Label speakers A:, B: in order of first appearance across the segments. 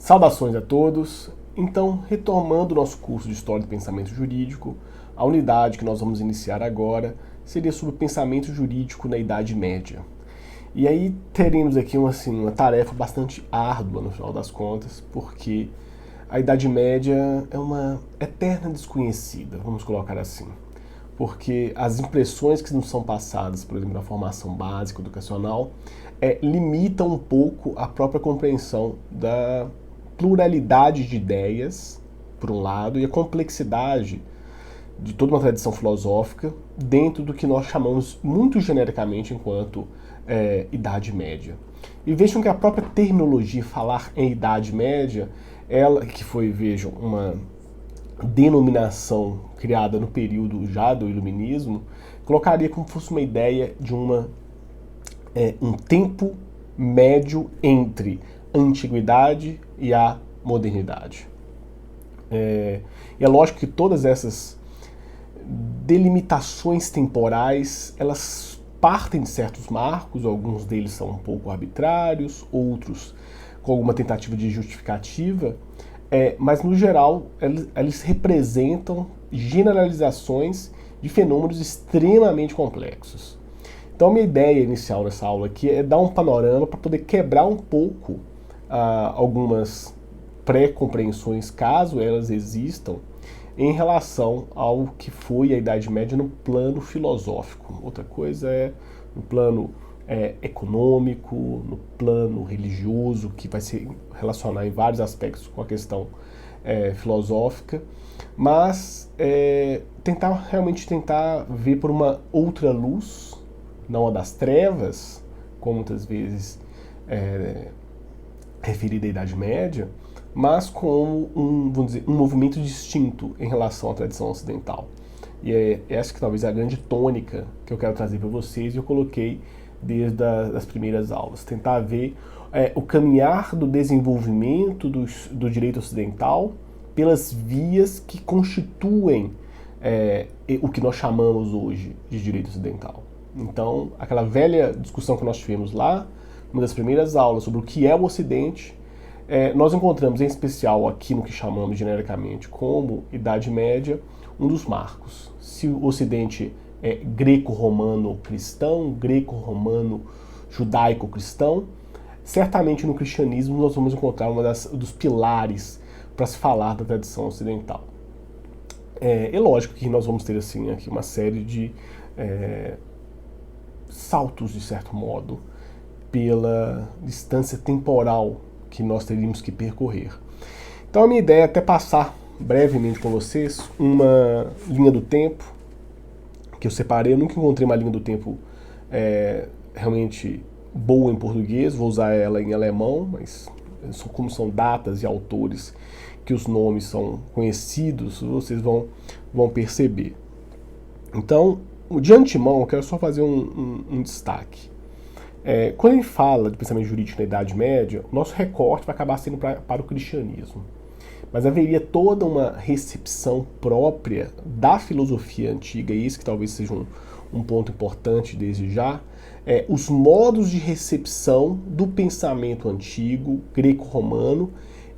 A: Saudações a todos. Então, retomando o nosso curso de História do Pensamento Jurídico, a unidade que nós vamos iniciar agora seria sobre o pensamento jurídico na Idade Média. E aí teremos aqui uma tarefa bastante árdua no final das contas, porque a Idade Média é uma eterna desconhecida, vamos colocar assim. Porque as impressões que nos são passadas, por exemplo, na formação básica educacional, limitam um pouco a própria compreensão da pluralidade de ideias, por um lado, e a complexidade de toda uma tradição filosófica dentro do que nós chamamos muito genericamente enquanto Idade Média. E vejam que a própria terminologia falar em Idade Média, ela que foi, vejam, uma denominação criada no período já do Iluminismo, colocaria como se fosse uma ideia de um tempo médio entre a antiguidade e a modernidade. E é lógico que todas essas delimitações temporais, elas partem de certos marcos, alguns deles são um pouco arbitrários, outros com alguma tentativa de justificativa, mas no geral eles representam generalizações de fenômenos extremamente complexos. Então a minha ideia inicial nessa aula aqui é dar um panorama para poder quebrar um pouco algumas pré-compreensões, caso elas existam, em relação ao que foi a Idade Média no plano filosófico. Outra coisa é no plano econômico, no plano religioso, que vai se relacionar em vários aspectos com a questão filosófica, mas realmente tentar ver por uma outra luz, não a das trevas, como muitas vezes referida à Idade Média, mas como vamos dizer, um movimento distinto em relação à tradição ocidental. E essa que talvez é a grande tônica que eu quero trazer para vocês, e eu coloquei desde as primeiras aulas. Tentar ver o caminhar do desenvolvimento do direito ocidental pelas vias que constituem o que nós chamamos hoje de direito ocidental. Então, aquela velha discussão que nós tivemos lá, uma das primeiras aulas sobre o que é o Ocidente, nós encontramos em especial aqui no que chamamos genericamente como Idade Média, um dos marcos. Se o Ocidente é greco-romano-cristão, greco-romano-judaico-cristão, certamente no cristianismo nós vamos encontrar dos pilares para se falar da tradição ocidental. É lógico que nós vamos ter assim, aqui uma série de saltos, de certo modo, pela distância temporal que nós teríamos que percorrer. Então a minha ideia é até passar brevemente com vocês uma linha do tempo que eu separei. Eu nunca encontrei uma linha do tempo realmente boa em português, vou usar ela em alemão, mas como são datas e autores que os nomes são conhecidos, vocês vão perceber. Então, de antemão, eu quero só fazer um destaque. Quando a gente fala de pensamento jurídico na Idade Média, o nosso recorte vai acabar sendo para o cristianismo. Mas haveria toda uma recepção própria da filosofia antiga, e isso que talvez seja um ponto importante desde já, os modos de recepção do pensamento antigo, greco-romano,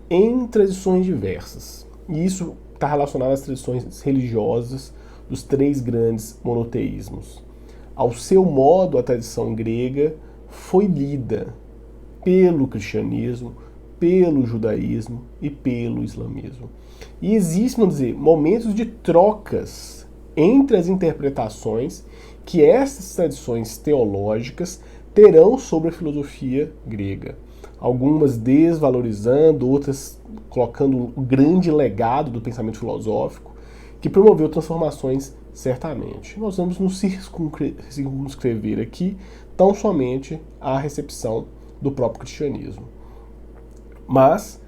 A: em tradições diversas. E isso está relacionado às tradições religiosas dos três grandes monoteísmos. Ao seu modo, a tradição grega foi lida pelo cristianismo, pelo judaísmo e pelo islamismo. E existem, vamos dizer, momentos de trocas entre as interpretações que essas tradições teológicas terão sobre a filosofia grega. Algumas desvalorizando, outras colocando o grande legado do pensamento filosófico, que promoveu transformações certamente. Nós vamos nos circunscrever aqui tão somente à recepção do próprio cristianismo. Mas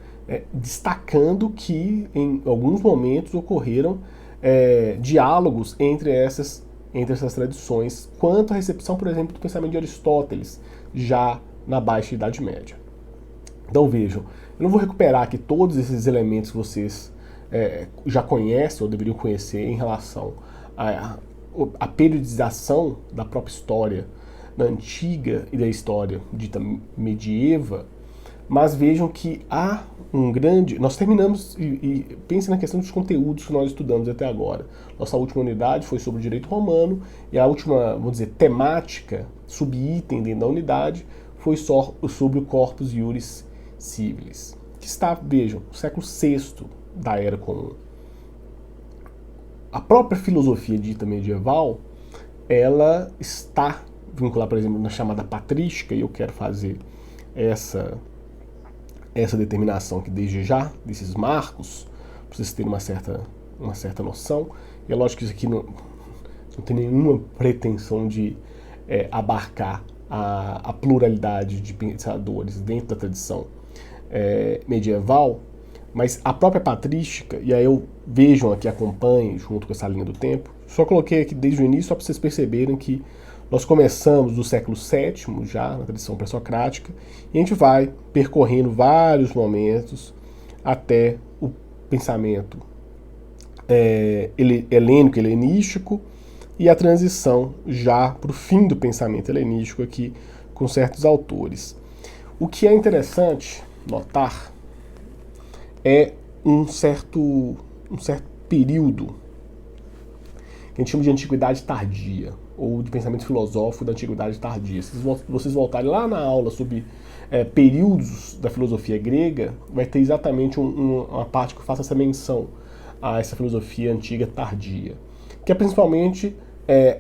A: destacando que em alguns momentos ocorreram diálogos entre essas tradições, quanto à recepção, por exemplo, do pensamento de Aristóteles, já na Baixa Idade Média. Então vejam, eu não vou recuperar aqui todos esses elementos que vocês já conhecem ou deveriam conhecer em relação à periodização da própria história da antiga e da história dita medieva, mas vejam que há um grande... Nós terminamos, e pense na questão dos conteúdos que nós estudamos até agora. Nossa última unidade foi sobre o direito romano, e a última, vamos dizer, temática, subitem dentro da unidade, foi só sobre o Corpus Iuris Civilis, que está, vejam, no século VI da Era Comum. A própria filosofia dita medieval, ela está vinculada, por exemplo, na chamada patrística, e eu quero fazer essa determinação aqui desde já, desses marcos, para vocês terem uma certa noção. E é lógico que isso aqui não tem nenhuma pretensão de abarcar a pluralidade de pensadores dentro da tradição medieval, mas a própria patrística, e aí eu vejam aqui, acompanhem junto com essa linha do tempo, só coloquei aqui desde o início só para vocês perceberem que nós começamos do século VII, já na tradição pré-socrática, e a gente vai percorrendo vários momentos até o pensamento helênico, helenístico, e a transição já para o fim do pensamento helenístico aqui com certos autores. O que é interessante notar é um certo período que a gente chama de antiguidade tardia, ou de pensamento filosófico da antiguidade tardia. Se vocês voltarem lá na aula sobre períodos da filosofia grega, vai ter exatamente uma parte que faça essa menção a essa filosofia antiga tardia, que é principalmente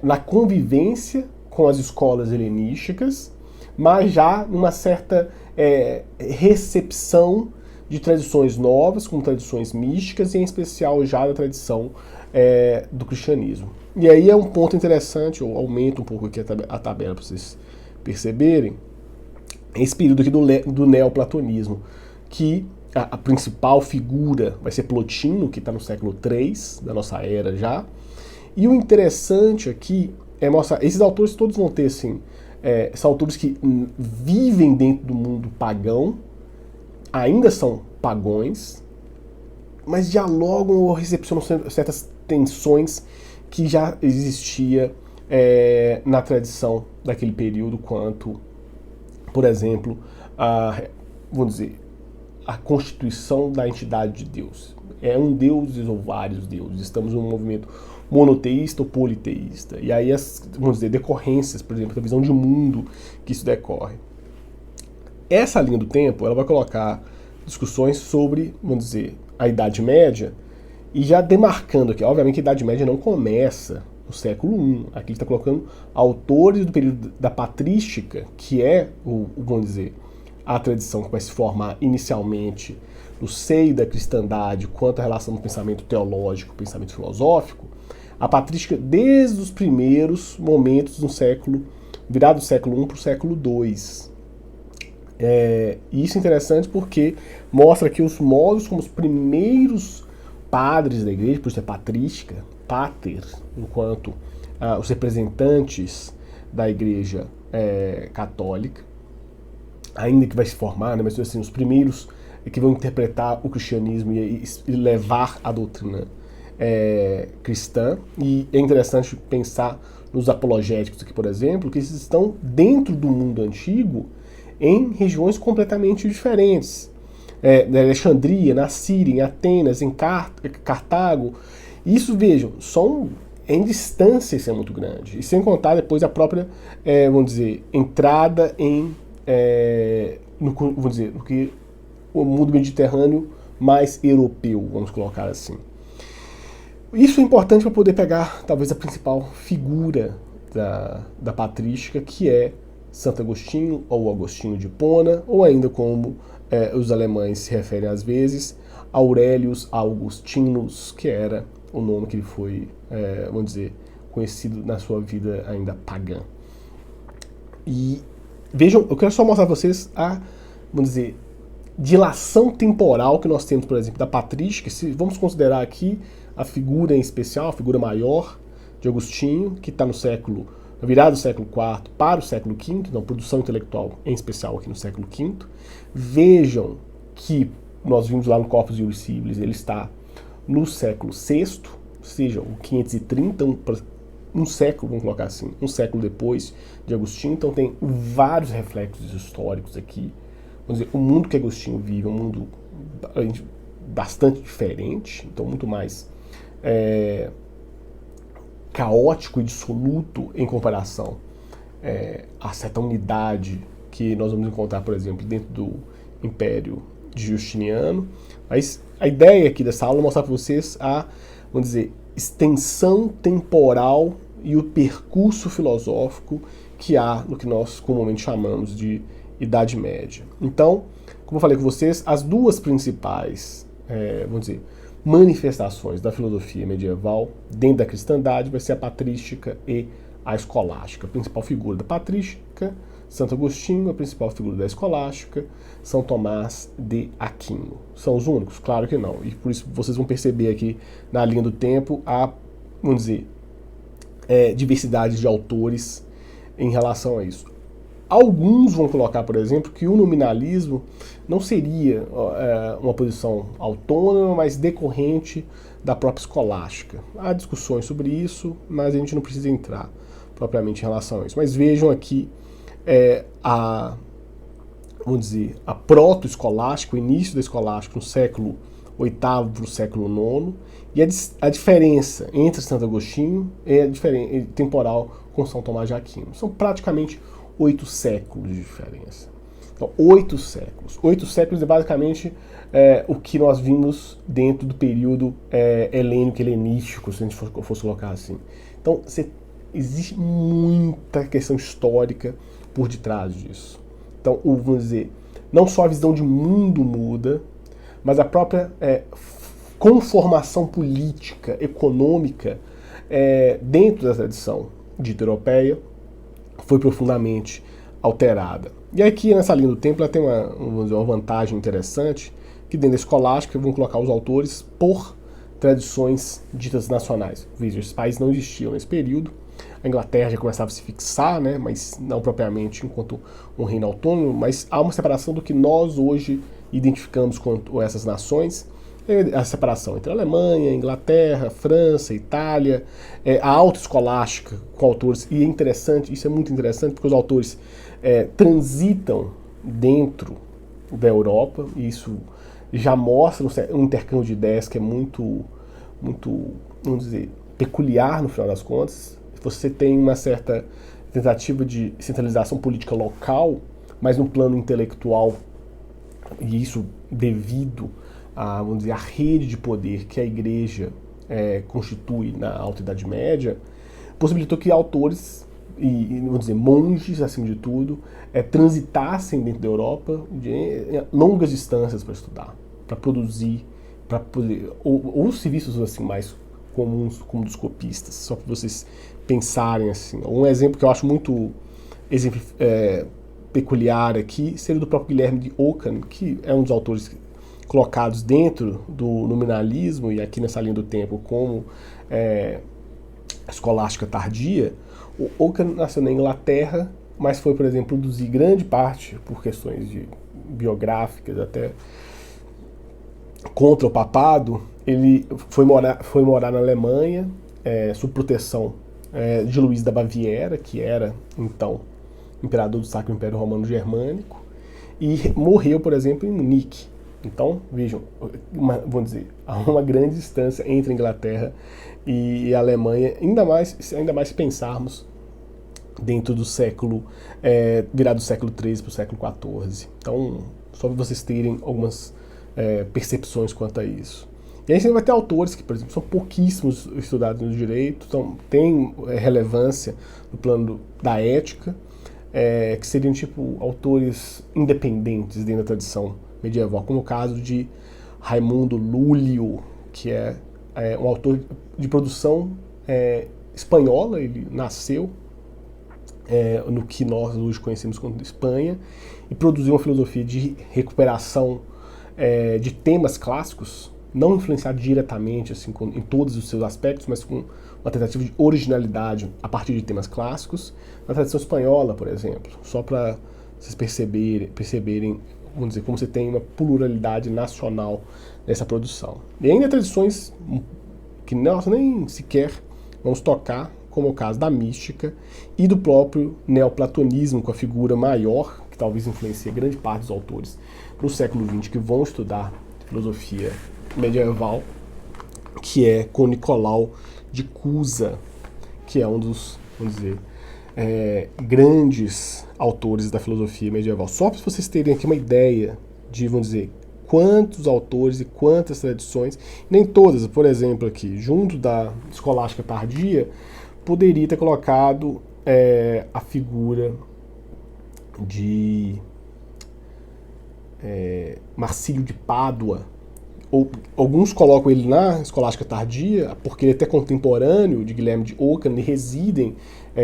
A: na convivência com as escolas helenísticas, mas já numa certa recepção de tradições novas, como tradições místicas, e em especial já da tradição do cristianismo. E aí é um ponto interessante, eu aumento um pouco aqui a tabela para vocês perceberem, esse período aqui do neoplatonismo, que a principal figura vai ser Plotino, que está no século III da nossa era já. E o interessante aqui é mostrar, esses autores todos vão ter assim, são autores que vivem dentro do mundo pagão, ainda são pagões, mas dialogam ou recepcionam certas tensões que já existia na tradição daquele período, quanto, por exemplo, vamos dizer, a constituição da entidade de Deus. É um Deus ou vários deuses. Estamos num movimento monoteísta ou politeísta. E aí vamos dizer, decorrências, por exemplo, da visão de mundo que isso decorre. Essa linha do tempo, ela vai colocar discussões sobre, vamos dizer, a Idade Média, e já demarcando aqui, obviamente a Idade Média não começa no século I, aqui ele está colocando autores do período da patrística, que é, vamos dizer, a tradição que vai se formar inicialmente no seio da cristandade quanto à relação do pensamento teológico, pensamento filosófico, a patrística desde os primeiros momentos do século, virado do século I para o século II. Isso é interessante porque mostra aqui os modos como os primeiros padres da igreja, por isso é patrística, pater, enquanto os representantes da igreja católica, ainda que vai se formar, né, mas assim, os primeiros que vão interpretar o cristianismo e levar a doutrina cristã. E é interessante pensar nos apologéticos aqui, por exemplo, que eles estão dentro do mundo antigo em regiões completamente diferentes. Na Alexandria, na Síria, em Atenas, em Cartago. Isso, vejam, em distância isso é muito grande. E sem contar depois a própria, vamos dizer, entrada vamos dizer, no que o mundo mediterrâneo mais europeu, vamos colocar assim. Isso é importante para poder pegar, talvez, a principal figura da patrística, que é Santo Agostinho, ou Agostinho de Hipona, ou ainda como os alemães se referem às vezes, Aurelius Augustinus, que era o nome que ele foi, vamos dizer, conhecido na sua vida ainda pagã. E vejam, eu quero só mostrar para vocês vamos dizer, dilação temporal que nós temos, por exemplo, da patrística. Vamos considerar aqui a figura em especial, a figura maior de Agostinho, que está no virado do século IV para o século V, então produção intelectual em especial aqui no século V. Vejam que nós vimos lá no Corpus Iuris Civilis, ele está no século VI, ou seja, o 530, um século, vamos colocar assim, um século depois de Agostinho. Então tem vários reflexos históricos aqui vamos dizer, o mundo que Agostinho vive é um mundo bastante diferente, então muito mais caótico e dissoluto em comparação a certa unidade que nós vamos encontrar, por exemplo, dentro do Império de Justiniano. Mas a ideia aqui dessa aula é mostrar para vocês a, vamos dizer, extensão temporal e o percurso filosófico que há no que nós comumente chamamos de Idade Média. Então, como eu falei com vocês, as duas principais, vamos dizer, manifestações da filosofia medieval dentro da cristandade vai ser a patrística e a escolástica. A principal figura da patrística, Santo Agostinho; a principal figura da escolástica, São Tomás de Aquino. São os únicos? Claro que não. E por isso vocês vão perceber aqui na linha do tempo a, vamos dizer, diversidade de autores em relação a isso. Alguns vão colocar, por exemplo, que o nominalismo não seria uma posição autônoma, mas decorrente da própria escolástica. Há discussões sobre isso, mas a gente não precisa entrar propriamente em relação a isso. Mas vejam aqui vamos dizer, a proto-escolástica, o início da escolástica no século VIII para o século IX, e a diferença entre Santo Agostinho é temporal com São Tomás de Aquino. São praticamente 8 séculos de diferença. Então, 8 séculos. 8 séculos é basicamente o que nós vimos dentro do período helênico-helenístico, se a gente fosse colocar assim. Então, existe muita questão histórica por detrás disso. Então, vamos dizer, não só a visão de mundo muda, mas a própria conformação política, econômica, dentro da tradição dita europeia, foi profundamente alterada. E aqui, nessa linha do tempo, ela tem vamos dizer, uma vantagem interessante, que dentro da escolástica vão colocar os autores por tradições ditas nacionais. Veja, esses países não existiam nesse período. A Inglaterra já começava a se fixar, né, mas não propriamente enquanto um reino autônomo, mas há uma separação do que nós hoje identificamos quanto essas nações, a separação entre a Alemanha, Inglaterra, França, Itália, a autoescolástica com autores, e é interessante, isso é muito interessante, porque os autores transitam dentro da Europa, e isso já mostra um intercâmbio de ideias que é muito, vamos dizer, peculiar no final das contas. Você tem uma certa tentativa de centralização política local, mas no plano intelectual, e isso devido a, vamos dizer, a rede de poder que a Igreja constitui na Alta Idade Média, possibilitou que autores e vamos dizer, monges, acima de tudo, transitassem dentro da Europa de longas distâncias para estudar, para produzir, para poder, ou serviços assim mais comuns como dos copistas, só para vocês pensarem assim. Um exemplo que eu acho muito peculiar aqui seria do próprio Guilherme de Ockham, que é um dos autores colocados dentro do nominalismo e aqui nessa linha do tempo como escolástica tardia. O Ockham nasceu na Inglaterra, mas foi, por exemplo, produzir grande parte por questões biográficas, até contra o papado. Ele foi morar na Alemanha, sob proteção de Luís da Baviera, que era, então, imperador do Sacro Império Romano Germânico, e morreu, por exemplo, em Munique. Então, vejam, vamos dizer, há uma grande distância entre a Inglaterra e a Alemanha, ainda mais se pensarmos dentro do século, virado do século XIII para o século XIV. Então, só para vocês terem algumas percepções quanto a isso. E aí você vai ter autores que, por exemplo, são pouquíssimos estudados no direito, então têm relevância no plano da ética, que seriam tipo autores independentes dentro da tradição medieval, como o caso de Raimundo Lúlio, que é um autor de produção espanhola. Ele nasceu no que nós hoje conhecemos como Espanha, e produziu uma filosofia de recuperação de temas clássicos, não influenciado diretamente assim, em todos os seus aspectos, mas com uma tentativa de originalidade a partir de temas clássicos, na tradição espanhola, por exemplo, só para vocês perceberem, vamos dizer, como você tem uma pluralidade nacional nessa produção. E ainda tradições que nós nem sequer vamos tocar, como é o caso da mística e do próprio neoplatonismo, com a figura maior, que que talvez influencie grande parte dos autores no século XX que vão estudar filosofia medieval, que é com Nicolau de Cusa, que é um dos, vamos dizer, grandes autores da filosofia medieval. Só para vocês terem aqui uma ideia de, vamos dizer, quantos autores e quantas tradições, nem todas, por exemplo, aqui, junto da escolástica tardia, poderia ter colocado a figura de Marcílio de Pádua. Alguns colocam ele na escolástica tardia, porque ele é até contemporâneo de Guilherme de Ockham, e residem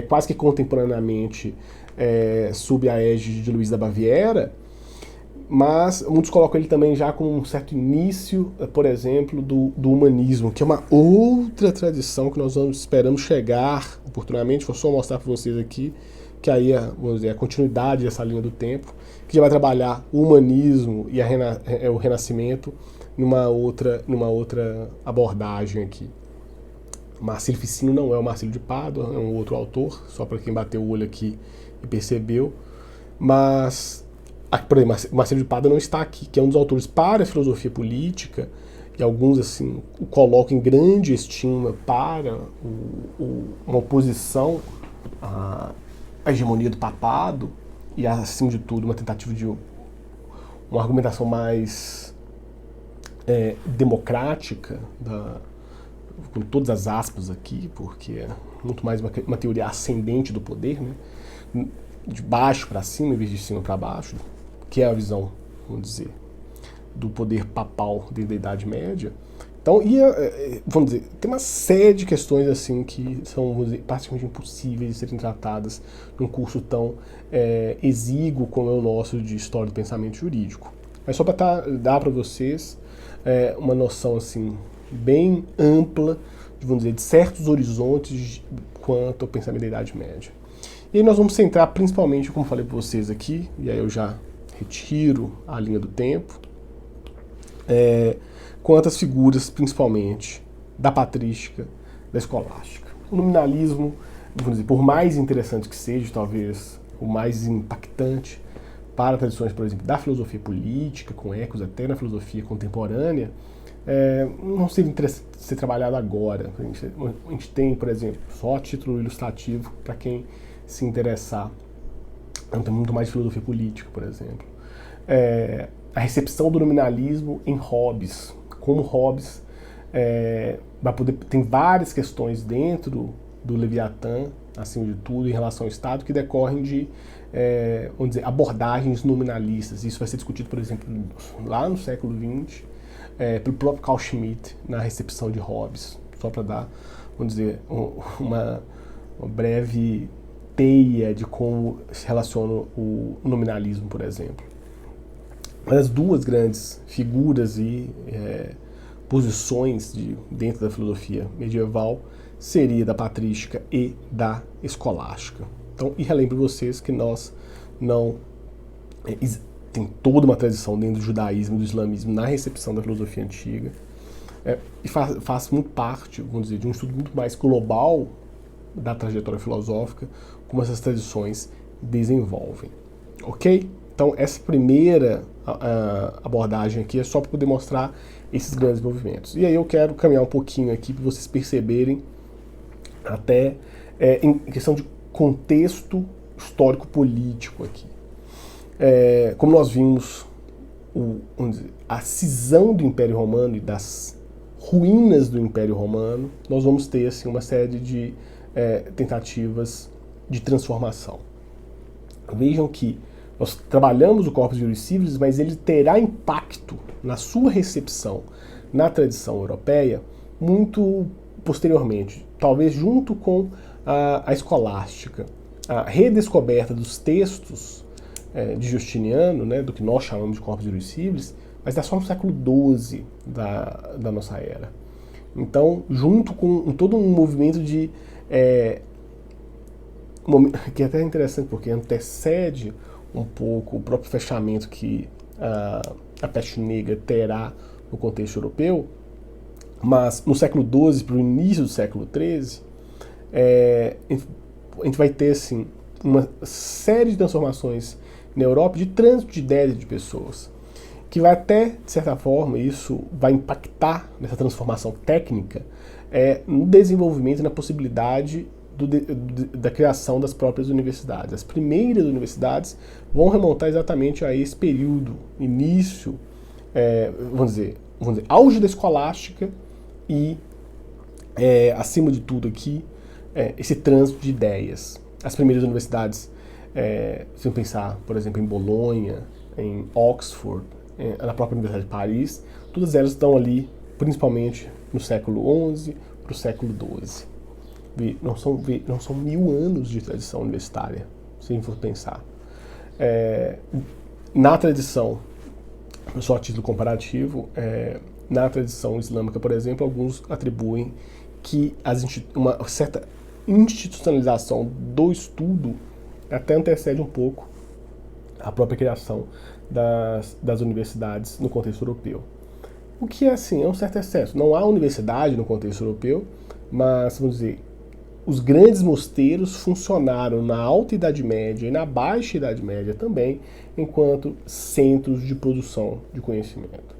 A: quase que contemporaneamente sob a égide de Luís da Baviera, mas muitos colocam ele também já com um certo início, por exemplo, do humanismo, que é uma outra tradição que nós esperamos chegar oportunamente. Vou só mostrar para vocês aqui, que aí vamos dizer, a continuidade dessa linha do tempo, que já vai trabalhar o humanismo e o renascimento numa outra abordagem aqui. Marcílio Ficino não é o Marcílio de Pádua, é um outro autor, só para quem bateu o olho aqui e percebeu, mas por exemplo, Marcílio de Pádua não está aqui, que é um dos autores para a filosofia política, e alguns assim o colocam em grande estima para uma oposição à hegemonia do papado e, acima de tudo, uma tentativa de uma argumentação mais democrática, com todas as aspas aqui, porque é muito mais uma teoria ascendente do poder, né? De baixo para cima em vez de cima para baixo, que é a visão, vamos dizer, do poder papal dentro da Idade Média. Então, vamos dizer, tem uma série de questões assim que são, vamos dizer, praticamente impossíveis de serem tratadas num curso tão exíguo como é o nosso de História do Pensamento Jurídico. Mas só para dar para vocês uma noção assim bem ampla, vamos dizer, de certos horizontes quanto ao pensamento da Idade Média. E aí nós vamos centrar principalmente, como falei para vocês aqui, e aí eu já retiro a linha do tempo, quantas figuras, principalmente, da patrística, da escolástica. O nominalismo, vamos dizer, por mais interessante que seja, talvez o mais impactante para tradições, por exemplo, da filosofia política, com ecos até na filosofia contemporânea, não seria interessante ser trabalhado agora. A gente tem, por exemplo, só título ilustrativo para quem se interessar. Tem muito mais de filosofia política, por exemplo. A recepção do nominalismo em Hobbes. Como Hobbes tem várias questões dentro do Leviatã, acima de tudo, em relação ao Estado, que decorrem de vamos dizer, abordagens nominalistas. Isso vai ser discutido, por exemplo, lá no século XX, pelo próprio Carl Schmitt, na recepção de Hobbes. Só para dar, vamos dizer, uma breve teia de como se relaciona o nominalismo, por exemplo. Mas as duas grandes figuras e posições dentro da filosofia medieval seria da patrística e da escolástica. Então, e relembro vocês que nós não tem toda uma tradição dentro do judaísmo e do islamismo na recepção da filosofia antiga, e faz muito parte, vamos dizer, de um estudo muito mais global da trajetória filosófica, como essas tradições desenvolvem. Ok? Então, essa primeira abordagem aqui é só para poder mostrar esses grandes movimentos. E aí eu quero caminhar um pouquinho aqui para vocês perceberem até em questão de contexto histórico-político aqui. Como nós vimos a cisão do Império Romano e das ruínas do Império Romano, nós vamos ter assim, uma série de tentativas de transformação. Vejam que nós trabalhamos o Corpus Juris Civilis, mas ele terá impacto na sua recepção na tradição europeia muito posteriormente, talvez junto com a escolástica, a redescoberta dos textos de Justiniano, né, do que nós chamamos de Corpus Juris Civilis, mas é só no século XII da nossa era. Então, junto com todo um movimento de que é até interessante porque antecede um pouco o próprio fechamento que a peste negra terá no contexto europeu, mas no século XII para o início do século XIII, a gente vai ter assim, uma série de transformações na Europa de trânsito de ideias de pessoas, que vai até, de certa forma, isso vai impactar nessa transformação técnica no desenvolvimento e na possibilidade da criação das próprias universidades. As primeiras universidades vão remontar exatamente a esse período, início, vamos dizer, auge da escolástica e, acima de tudo aqui, esse trânsito de ideias. As primeiras universidades, se eu pensar, por exemplo, em Bolonha, em Oxford, na própria Universidade de Paris, todas elas estão ali, principalmente no século XI para o século XII. Não são 1000 anos de tradição universitária, se for pensar. Na tradição, só a título comparativo, na tradição islâmica, por exemplo, alguns atribuem que uma certa institucionalização do estudo até antecede um pouco a própria criação das universidades no contexto europeu. O que assim, é um certo excesso. Não há universidade no contexto europeu, mas, vamos dizer, os grandes mosteiros funcionaram na Alta Idade Média e na Baixa Idade Média também, enquanto centros de produção de conhecimento.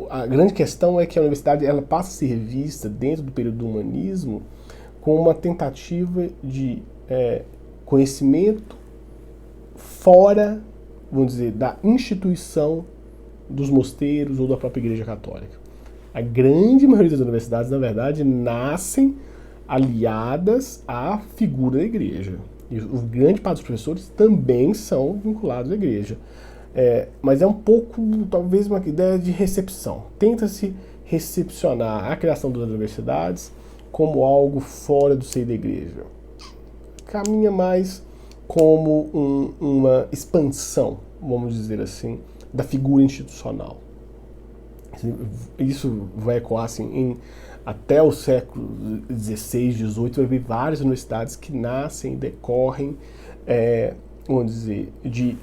A: A grande questão é que a universidade ela passa a ser vista, dentro do período do humanismo, como uma tentativa de conhecimento fora, vamos dizer, da instituição dos mosteiros ou da própria Igreja Católica. A grande maioria das universidades, na verdade, nascem aliadas à figura da Igreja. E o grande parte dos professores também são vinculados à Igreja. Mas é um pouco, talvez, uma ideia de recepção. Tenta-se recepcionar a criação das universidades como algo fora do seio da Igreja. Caminha mais como uma expansão, vamos dizer assim, da figura institucional. Isso vai ecoar assim, até o século XVI, XVIII, vai haver várias universidades que nascem, decorrem, vamos dizer, de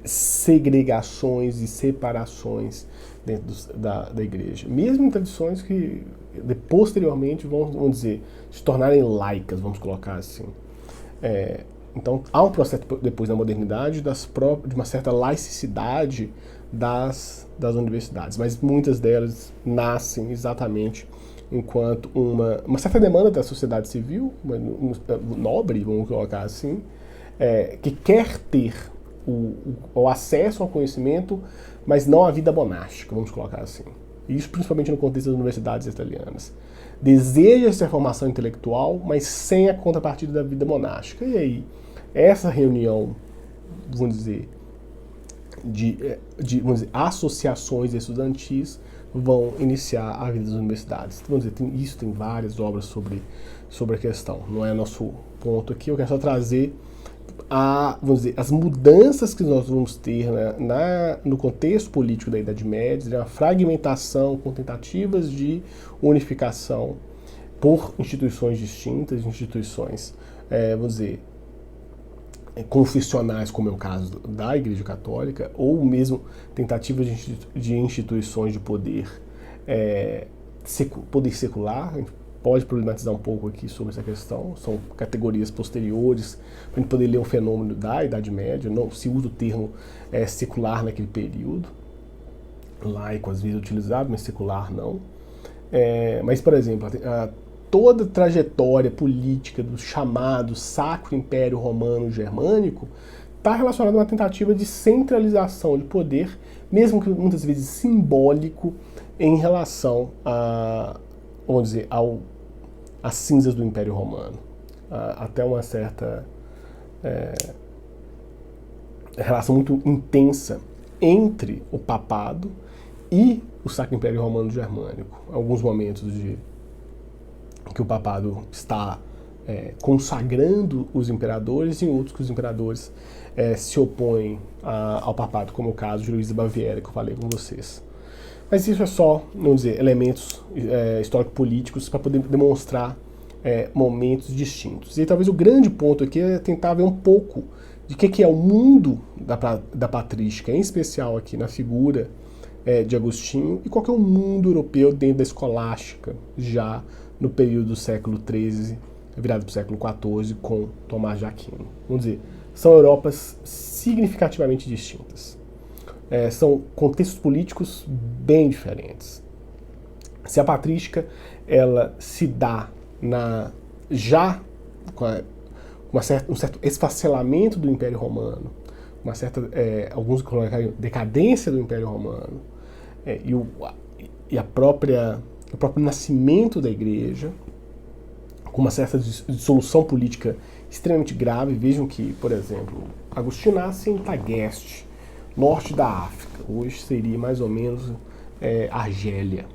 A: segregações e separações dentro da igreja. Mesmo em tradições que posteriormente vão dizer, se tornarem laicas, vamos colocar assim. Então há um processo depois da modernidade de uma certa laicidade das universidades, mas muitas delas nascem exatamente enquanto uma certa demanda da sociedade civil, nobre, vamos colocar assim, que quer ter o acesso ao conhecimento, mas não a vida monástica, vamos colocar assim. Isso principalmente no contexto das universidades italianas. Deseja essa formação intelectual, mas sem a contrapartida da vida monástica. E aí, essa reunião, vamos dizer, de associações estudantis vão iniciar a vida das universidades. Vamos dizer, tem várias obras sobre a questão. Não é nosso ponto aqui, eu quero só trazer vamos dizer, as mudanças que nós vamos ter no contexto político da Idade Média, a fragmentação com tentativas de unificação por instituições distintas, instituições, vamos dizer, confessionais, como é o caso da Igreja Católica, ou mesmo tentativas de instituições de poder, poder secular. A gente pode problematizar um pouco aqui sobre essa questão, são categorias posteriores, para a gente poder ler um fenômeno da Idade Média, não se usa o termo secular naquele período, laico às vezes utilizado, mas secular não. Mas, por exemplo, toda a trajetória política do chamado Sacro Império Romano Germânico está relacionada a uma tentativa de centralização de poder, mesmo que muitas vezes simbólico, em relação vamos dizer, às cinzas do Império Romano. Até uma certa relação muito intensa entre o papado e o Sacro Império Romano Germânico. Alguns momentos que o papado está consagrando os imperadores, e em outros que os imperadores se opõem ao papado, como o caso de Luís de Baviera, que eu falei com vocês. Mas isso é só, vamos dizer, elementos histórico-políticos para poder demonstrar momentos distintos. E talvez o grande ponto aqui é tentar ver um pouco de que é o mundo da patrística, em especial aqui na figura de Agostinho, e qual que é o mundo europeu dentro da escolástica, já no período do século XIII, virado para o século XIV, com Tomás de Aquino. Vamos dizer, são Europas significativamente distintas. São contextos políticos bem diferentes. Se a patrística ela se dá já com um certo esfacelamento do Império Romano, uma certa, alguns colocariam decadência do Império Romano, e o próprio nascimento da Igreja, com uma certa dissolução política extremamente grave. Vejam que, por exemplo, Agostinho nasce em Tagaste, norte da África, hoje seria mais ou menos Argélia.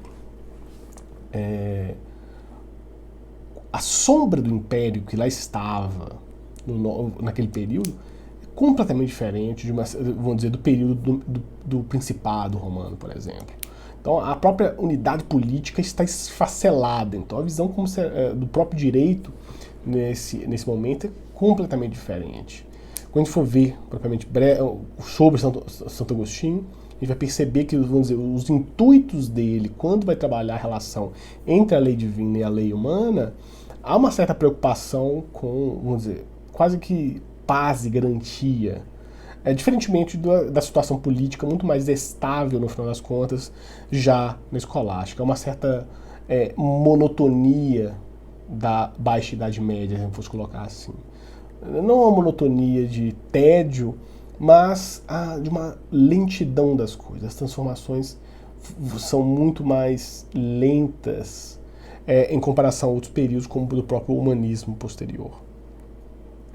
A: A sombra do império que lá estava naquele período é completamente diferente vamos dizer, do período do Principado Romano, por exemplo. Então a própria unidade política está esfacelada. Então a visão do próprio direito nesse momento é completamente diferente. Quando a gente for ver propriamente sobre Santo Agostinho, a gente vai perceber que, vamos dizer, os intuitos dele, quando vai trabalhar a relação entre a lei divina e a lei humana, há uma certa preocupação com, vamos dizer, quase que paz e garantia. Diferentemente da situação política muito mais estável, no final das contas, já na escolástica. Há uma certa monotonia da Baixa Idade Média, se a gente fosse colocar assim. Não uma monotonia de tédio, mas de uma lentidão das coisas. As transformações são muito mais lentas em comparação a outros períodos, como do próprio humanismo posterior.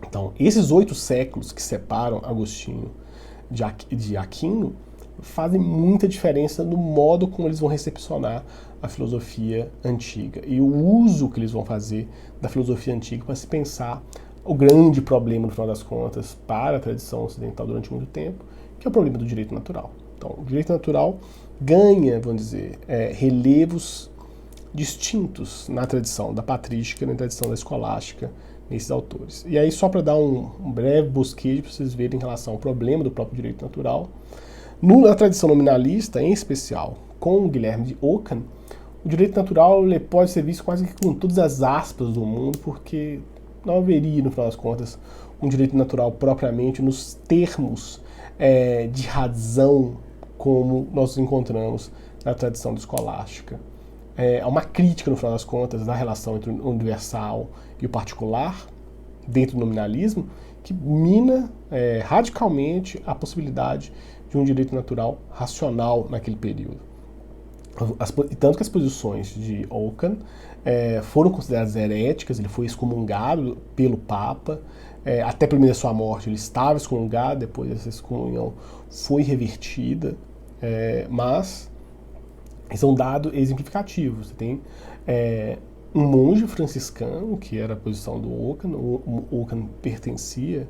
A: Então, esses 8 séculos que separam Agostinho de Aquino fazem muita diferença no modo como eles vão recepcionar a filosofia antiga e o uso que eles vão fazer da filosofia antiga para se pensar o grande problema, no final das contas, para a tradição ocidental durante muito tempo, que é o problema do direito natural. Então, o direito natural ganha, vamos dizer, relevos distintos na tradição da patrística, na tradição da escolástica, nesses autores. E aí, só para dar um breve bosquejo para vocês verem em relação ao problema do próprio direito natural, na tradição nominalista, em especial, com o Guilherme de Ockham, o direito natural ele pode ser visto quase que com todas as aspas do mundo, porque não haveria, no final das contas, um direito natural propriamente nos termos de razão como nós encontramos na tradição escolástica. Há uma crítica, no final das contas, da relação entre o universal e o particular, dentro do nominalismo, que mina radicalmente a possibilidade de um direito natural racional naquele período. Tanto que as posições de Ockham foram consideradas heréticas, ele foi excomungado pelo Papa, até pelo meio da sua morte ele estava excomungado, depois essa excomunhão foi revertida, mas esse é um dado exemplificativo. Você tem um monge franciscano, que era a posição do Ockham. O Ockham pertencia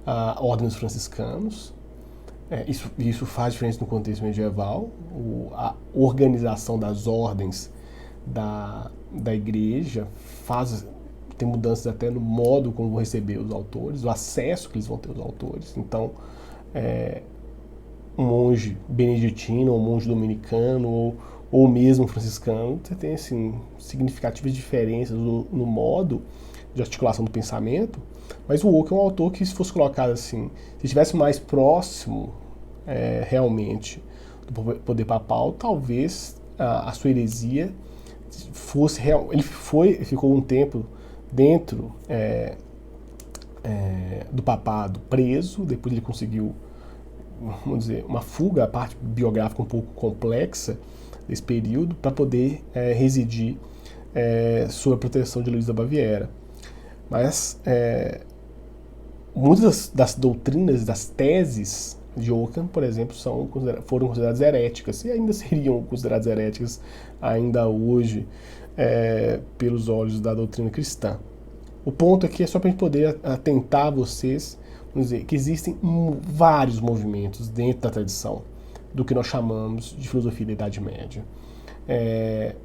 A: à Ordem dos Franciscanos. Isso faz diferença no contexto medieval. A organização das ordens da igreja tem mudanças até no modo como vão receber os autores, o acesso que eles vão ter aos autores. Então, um monge beneditino, ou um monge dominicano, ou mesmo franciscano, você tem assim, significativas diferenças no modo de articulação do pensamento, mas o Ockham é um autor que, se fosse colocado assim, se estivesse mais próximo realmente do poder papal, talvez a sua heresia fosse real. Ele ficou um tempo dentro do papado preso, depois ele conseguiu, vamos dizer, uma fuga, a parte biográfica um pouco complexa desse período, para poder residir sob a proteção de Luís da Baviera. Mas muitas das doutrinas, das teses de Ockham, por exemplo, foram consideradas heréticas, e ainda seriam consideradas heréticas ainda hoje pelos olhos da doutrina cristã. O ponto aqui é só para a gente poder atentar vocês, vamos dizer, que existem vários movimentos dentro da tradição do que nós chamamos de filosofia da Idade Média.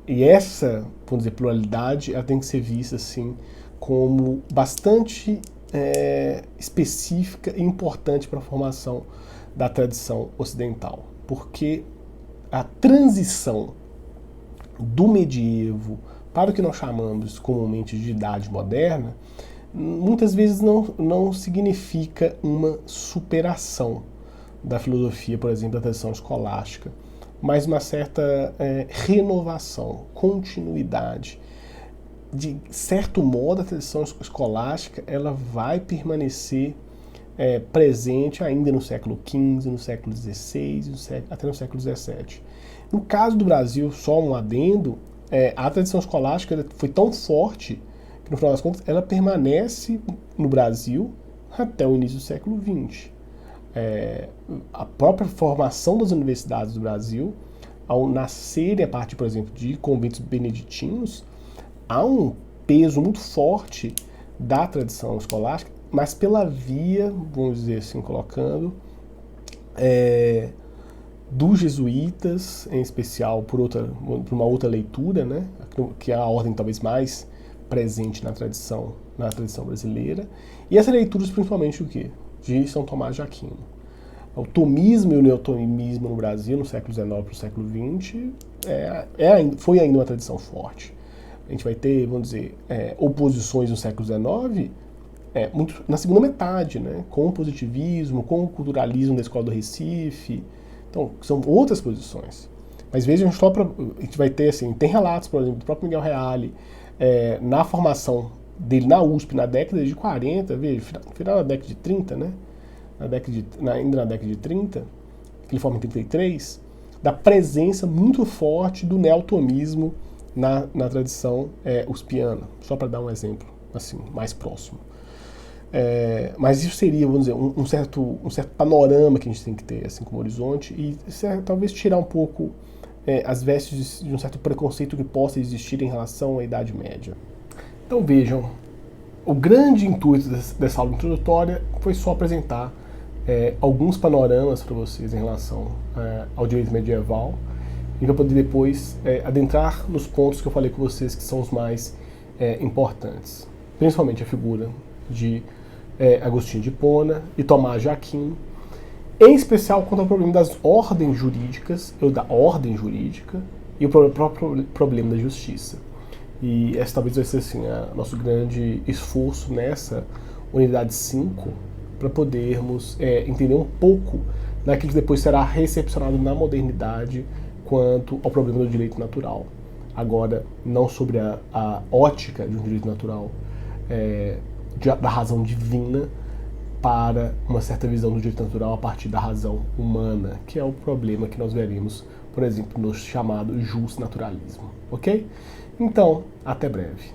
A: E essa, vamos dizer, pluralidade, ela tem que ser vista assim como bastante específica e importante para a formação da tradição ocidental, porque a transição do medievo para o que nós chamamos comumente de Idade Moderna muitas vezes não significa uma superação da filosofia, por exemplo, da tradição escolástica, mas uma certa renovação, continuidade. De certo modo, a tradição escolástica ela vai permanecer presente ainda no século XV, no século XVI, até no século XVII. No caso do Brasil, só um adendo, a tradição escolástica foi tão forte que, no final das contas, ela permanece no Brasil até o início do século XX. A própria formação das universidades do Brasil, ao nascerem a partir, por exemplo, de conventos beneditinos, há um peso muito forte da tradição escolástica, mas pela via, vamos dizer assim, colocando, dos jesuítas, em especial por uma outra leitura, né, que é a ordem talvez mais presente na tradição brasileira, e essas leituras principalmente o quê? De São Tomás de Aquino. O tomismo e o neotomismo no Brasil, no século XIX para o século XX, foi ainda uma tradição forte. A gente vai ter, vamos dizer, oposições no século XIX, muito na segunda metade, né, com o positivismo, com o culturalismo da Escola do Recife. Então, são outras posições. Mas veja, a gente vai ter, assim, tem relatos, por exemplo, do próprio Miguel Reale, na formação dele na USP, na década de 40, veja, final da década de 30, né, ainda na década de 30, que ele forma em 33, da presença muito forte do neotomismo na tradição uspiana, só para dar um exemplo assim, mais próximo. Mas isso seria, vamos dizer, um certo panorama que a gente tem que ter assim, como horizonte e talvez tirar um pouco as vestes de um certo preconceito que possa existir em relação à Idade Média. Então vejam, o grande intuito dessa aula introdutória foi só apresentar alguns panoramas para vocês em relação ao direito medieval e para poder depois adentrar nos pontos que eu falei com vocês que são os mais importantes. Principalmente a figura de Agostinho de Hipona e Tomás de Aquino, em especial quanto ao problema das ordens jurídicas, ou da ordem jurídica, e o próprio problema da justiça. E esse talvez vai ser assim, nosso grande esforço nessa unidade 5, para podermos entender um pouco daquilo que depois será recepcionado na modernidade quanto ao problema do direito natural. Agora, não sobre a ótica de um direito natural da razão divina para uma certa visão do direito natural a partir da razão humana, que é o problema que nós veremos, por exemplo, no chamado justnaturalismo. Ok? Então, até breve.